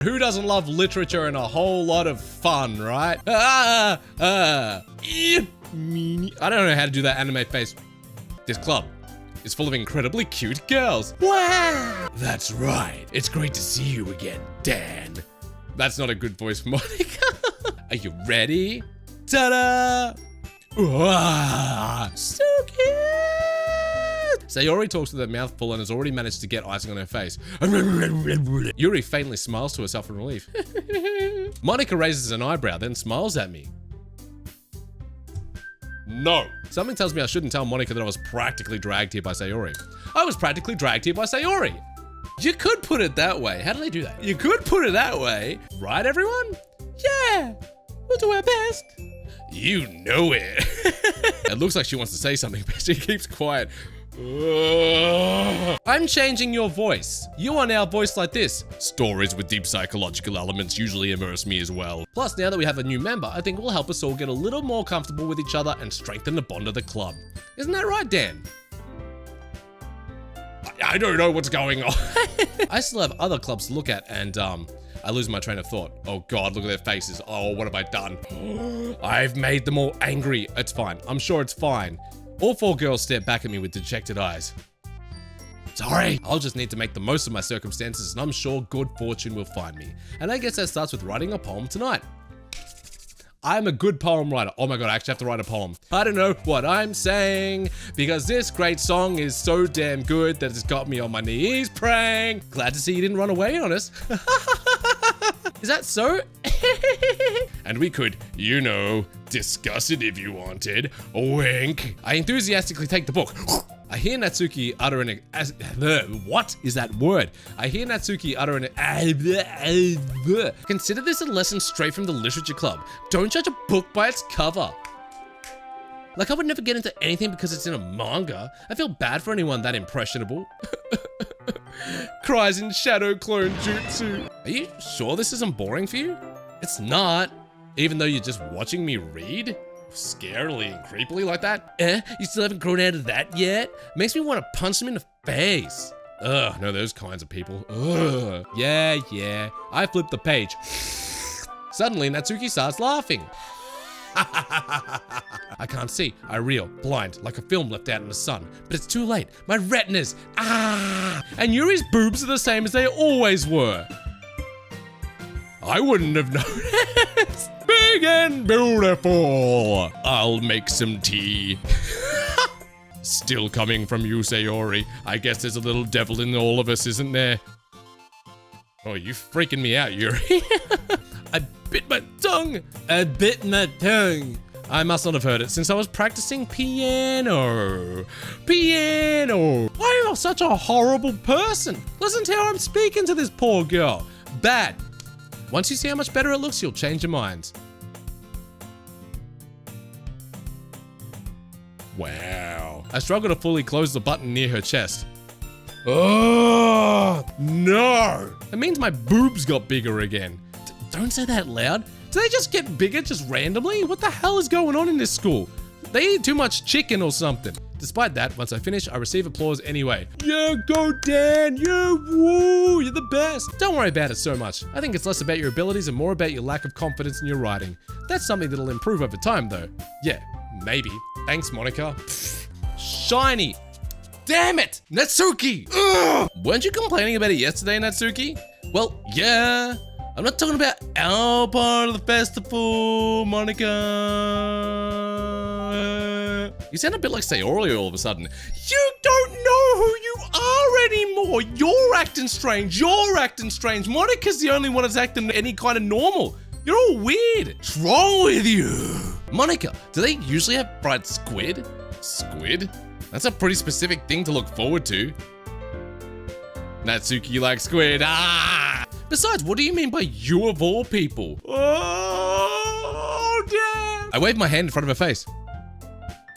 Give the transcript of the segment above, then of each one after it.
Who doesn't love literature and a whole lot of fun, right? I don't know how to do that anime face. This club is full of incredibly cute girls. Wow! That's right. It's great to see you again, Dan. That's not a good voice for Monica. Are you ready? Ta-da! Wow, so cute! Sayori talks with her mouth full and has already managed to get icing on her face. Yuri faintly smiles to herself in relief. Monica raises an eyebrow, then smiles at me. No. Something tells me I shouldn't tell Monica that I was practically dragged here by Sayori. I was practically dragged here by Sayori. You could put it that way. How do they do that? You could put it that way. Right, everyone? Yeah. We'll do our best. You know it. It looks like she wants to say something, but she keeps quiet. I'm changing your voice. You are now voiced like this. Stories with deep psychological elements usually immerse me as well. Plus, now that we have a new member, I think it will help us all get a little more comfortable with each other and strengthen the bond of the club. Isn't that right, Dan? I don't know what's going on. I still have other clubs to look at and I lose my train of thought. Oh God, look at their faces. Oh, what have I done? I've made them all angry. It's fine. I'm sure it's fine. All 4 girls stare back at me with dejected eyes. Sorry. I'll just need to make the most of my circumstances and I'm sure good fortune will find me. And I guess that starts with writing a poem tonight. I'm a good poem writer. Oh my God, I actually have to write a poem. I don't know what I'm saying because this great song is so damn good that it's got me on my knees praying. Glad to see you didn't run away on us. Is that so? And we could, you know, discuss it if you wanted. Wink. I enthusiastically take the book. I hear Natsuki utter an what is that word? I hear Natsuki utter an Consider this a lesson straight from the literature club. Don't judge a book by its cover. Like I would never get into anything because it's in a manga. I feel bad for anyone that impressionable. Cries in shadow clone jutsu. Are you sure this isn't boring for you? It's not. Even though you're just watching me read? Scarily and creepily like that? You still haven't grown out of that yet? Makes me want to punch him in the face. Ugh, no, those kinds of people. Ugh. Yeah. I flipped the page. Suddenly, Natsuki starts laughing. I can't see. I reel, blind, like a film left out in the sun. But it's too late. My retinas. And Yuri's boobs are the same as they always were. I wouldn't have noticed. Big and beautiful. I'll make some tea. Still coming from you, Sayori. I guess there's a little devil in all of us, isn't there? Oh, you freaking me out, Yuri. I bit my tongue. I bit my tongue. I must not have heard it since I was practicing piano. Piano. I am such a horrible person. Listen to how I'm speaking to this poor girl. Bad. Once you see how much better it looks, you'll change your minds. Wow. I struggle to fully close the button near her chest. Oh, no. It means my boobs got bigger again. Don't say that loud. Do they just get bigger just randomly? What the hell is going on in this school? They eat too much chicken or something. Despite that, once I finish, I receive applause anyway. Yeah, go Dan, yeah, woo, you're the best. Don't worry about it so much. I think it's less about your abilities and more about your lack of confidence in your writing. That's something that'll improve over time though. Yeah, maybe. Thanks, Monica. Pfft. Shiny. Damn it, Natsuki. Ugh. Weren't you complaining about it yesterday, Natsuki? Well, yeah. I'm not talking about our part of the festival, Monica. You sound a bit like Sayori all of a sudden. You don't know who you are anymore. You're acting strange. Monica's the only one that's acting any kind of normal. You're all weird. What's wrong with you? Monica, do they usually have fried squid? Squid? That's a pretty specific thing to look forward to. Natsuki likes squid. Besides, what do you mean by you of all people? Oh, damn. I wave my hand in front of her face.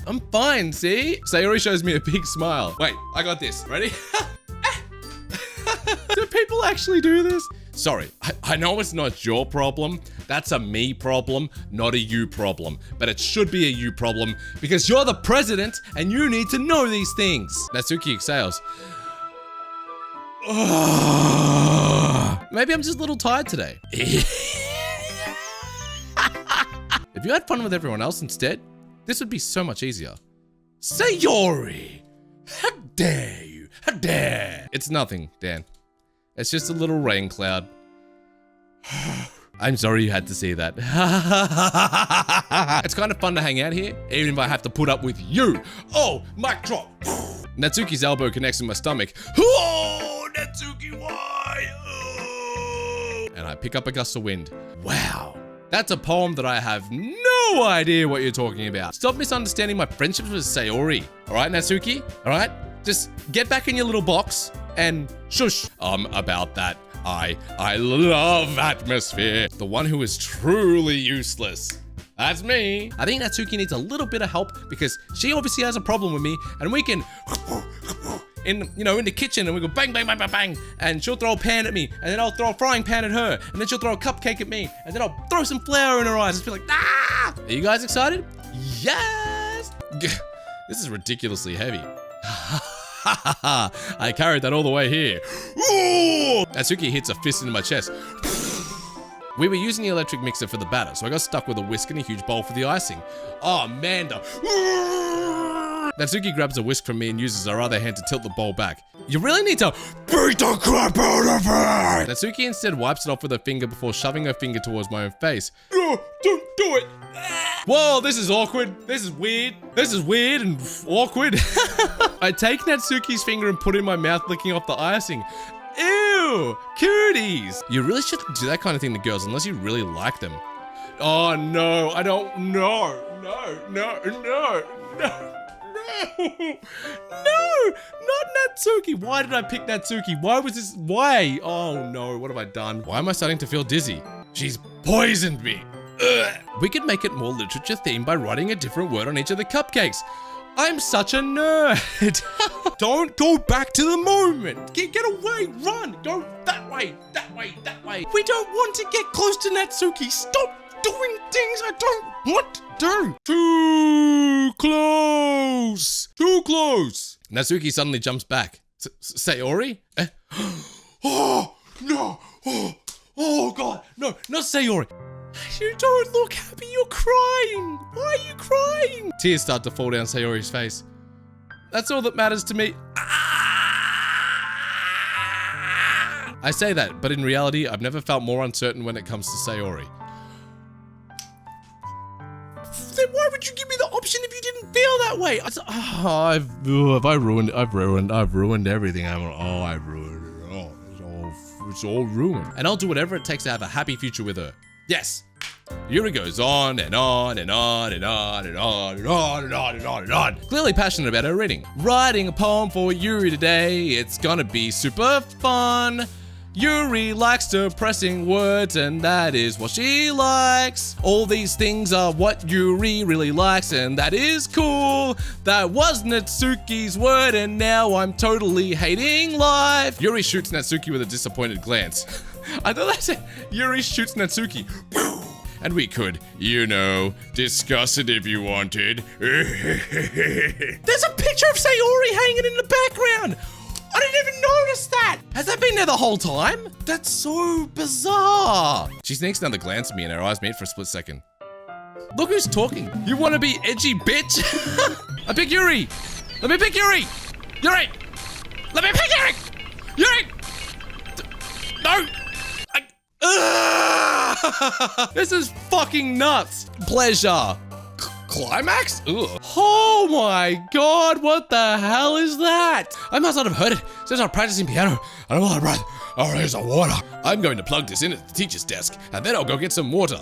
I'm fine, see? Sayori shows me a big smile. Wait, I got this. Ready? Do people actually do this? Sorry, I know it's not your problem. That's a me problem, not a you problem. But it should be a you problem because you're the president and you need to know these things. Natsuki exhales. Maybe I'm just a little tired today. If you had fun with everyone else instead, this would be so much easier. Sayori! How dare you? How dare! It's nothing, Dan. It's just a little rain cloud. I'm sorry you had to see that. It's kind of fun to hang out here, even if I have to put up with you. Oh, mic drop. Natsuki's elbow connects with my stomach. Oh, Natsuki, why? Oh. And I pick up a gust of wind. Wow. That's a poem that I have no idea what you're talking about. Stop misunderstanding my friendships with Sayori. All right, Natsuki? All right? Just get back in your little box and shush. About that. I love atmosphere. The one who is truly useless. That's me. I think Natsuki needs a little bit of help because she obviously has a problem with me, and we can in the kitchen and we go bang, bang, bang, bang, bang, and she'll throw a pan at me, and then I'll throw a frying pan at her, and then she'll throw a cupcake at me, and then I'll throw some flour in her eyes and be like, ah! Are you guys excited? Yes! This is ridiculously heavy. I carried that all the way here. Ooh! Natsuki hits a fist into my chest. We were using the electric mixer for the batter, so I got stuck with a whisk and a huge bowl for the icing. Oh, Amanda. Natsuki grabs a whisk from me and uses her other hand to tilt the bowl back. You really need to beat the crap out of her! Natsuki instead wipes it off with her finger before shoving her finger towards my own face. No, don't do it! Whoa, this is awkward. This is weird. This is weird and awkward. I take Natsuki's finger and put it in my mouth, licking off the icing. Ew, cooties. You really shouldn't do that kind of thing to girls unless you really like them. Oh no, I don't, no, not Natsuki. Why did I pick Natsuki? Why? Oh no, what have I done? Why am I starting to feel dizzy? She's poisoned me. Ugh. We could make it more literature themed by writing a different word on each of the cupcakes. I'm such a nerd. Don't go back to the moment. Get away, run. Go that way, that way, that way. We don't want to get close to Natsuki. Stop doing things I don't want to do. Too close. Too close. Natsuki suddenly jumps back. Sayori? Oh, no. Oh, God. No, not Sayori. You don't look happy, you're crying. Why are you crying? Tears start to fall down Sayori's face. That's all that matters to me. I say that, but in reality, I've never felt more uncertain when it comes to Sayori. Then why would you give me the option if you didn't feel that way? I've ruined everything. I've ruined it. It's all ruined. And I'll do whatever it takes to have a happy future with her. Yes. Yuri goes on and on and on and on and on and on and on and on and on. Clearly passionate about her reading. Writing a poem for Yuri today. It's gonna be super fun. Yuri likes depressing words, and that is what she likes. All these things are what Yuri really likes, and that is cool. That was Natsuki's word, and now I'm totally hating life. Yuri shoots Natsuki with a disappointed glance. I thought I said Yuri shoots Natsuki. And we could, discuss it if you wanted. There's a picture of Sayori hanging in the background. I didn't even notice that. Has that been there the whole time? That's so bizarre. She sneaks another glance at me and our eyes meet for a split second. Look who's talking. You want to be edgy, bitch? I pick Yuri. Let me pick Yuri. Yuri. Let me pick Yuri. Yuri. No. This is fucking nuts. Pleasure. Climax? Ugh. Oh my God, what the hell is that? I must not have heard it since I'm practicing piano. I don't want to breath. Oh, there's some water. I'm going to plug this in at the teacher's desk, and then I'll go get some water.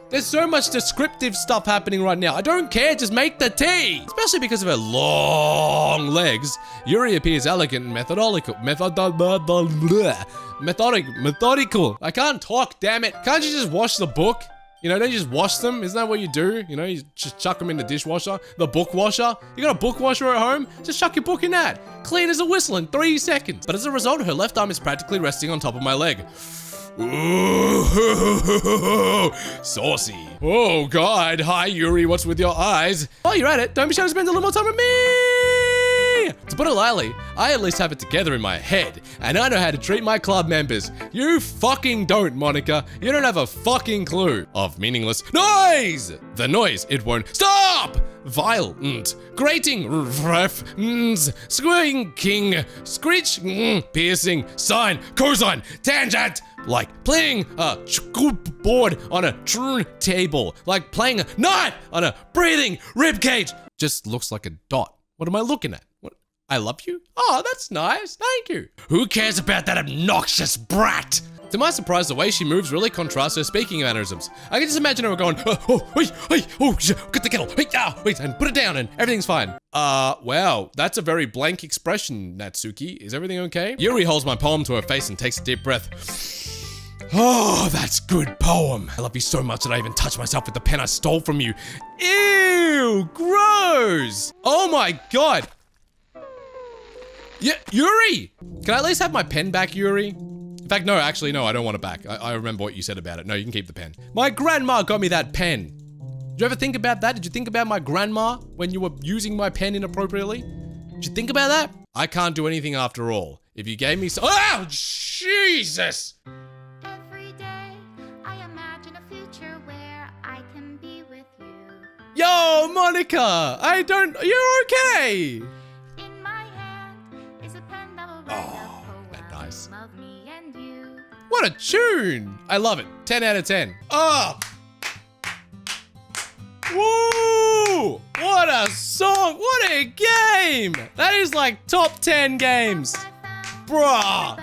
There's so much descriptive stuff happening right now. I don't care, just make the tea. Especially because of her long legs, Yuri appears elegant and methodical. I can't talk, damn it. Can't you just wash the book? Don't you just wash them? Isn't that what you do? You just chuck them in the dishwasher, the book washer. You got a book washer at home? Just chuck your book in that. Clean as a whistle in 3 seconds. But as a result, her left arm is practically resting on top of my leg. Ooh, saucy. Oh God, hi Yuri, what's with your eyes? While you're at it, don't be shy to spend a little more time with me. To put it lightly, I at least have it together in my head, and I know how to treat my club members. You fucking don't, Monica. You don't have a fucking clue of meaningless noise. The noise, it won't stop. Violent, grating, ref, squeaking, screech, piercing, sine, cosine, tangent. Like playing a board on a turntable. Like playing a knot on a breathing ribcage. Just looks like a dot. What am I looking at? What? I love you? Oh, that's nice. Thank you. Who cares about that obnoxious brat? To my surprise, the way she moves really contrasts her speaking mannerisms. I can just imagine her going, get the kettle, wait, and put it down, and everything's fine. Wow, that's a very blank expression, Natsuki. Is everything okay? Yuri holds my poem to her face and takes a deep breath. Oh, that's good poem. I love you so much that I even touched myself with the pen I stole from you. Ew, gross. Oh my God. Yeah, Yuri! Can I at least have my pen back, Yuri? In fact, no, actually, no, I don't want it back. I remember what you said about it. No, you can keep the pen. My grandma got me that pen. Did you ever think about that? Did you think about my grandma when you were using my pen inappropriately? Did you think about that? I can't do anything after all. If you gave me oh, Jesus! Every day, I imagine a future where I can be with you. Yo, Monica! You're okay! In my hand is a pen that will write a poem nice. of me and you. What a tune! I love it. 10 out of 10. Oh! Woo! What a song! What a game! That is like top 10 games. Bruh!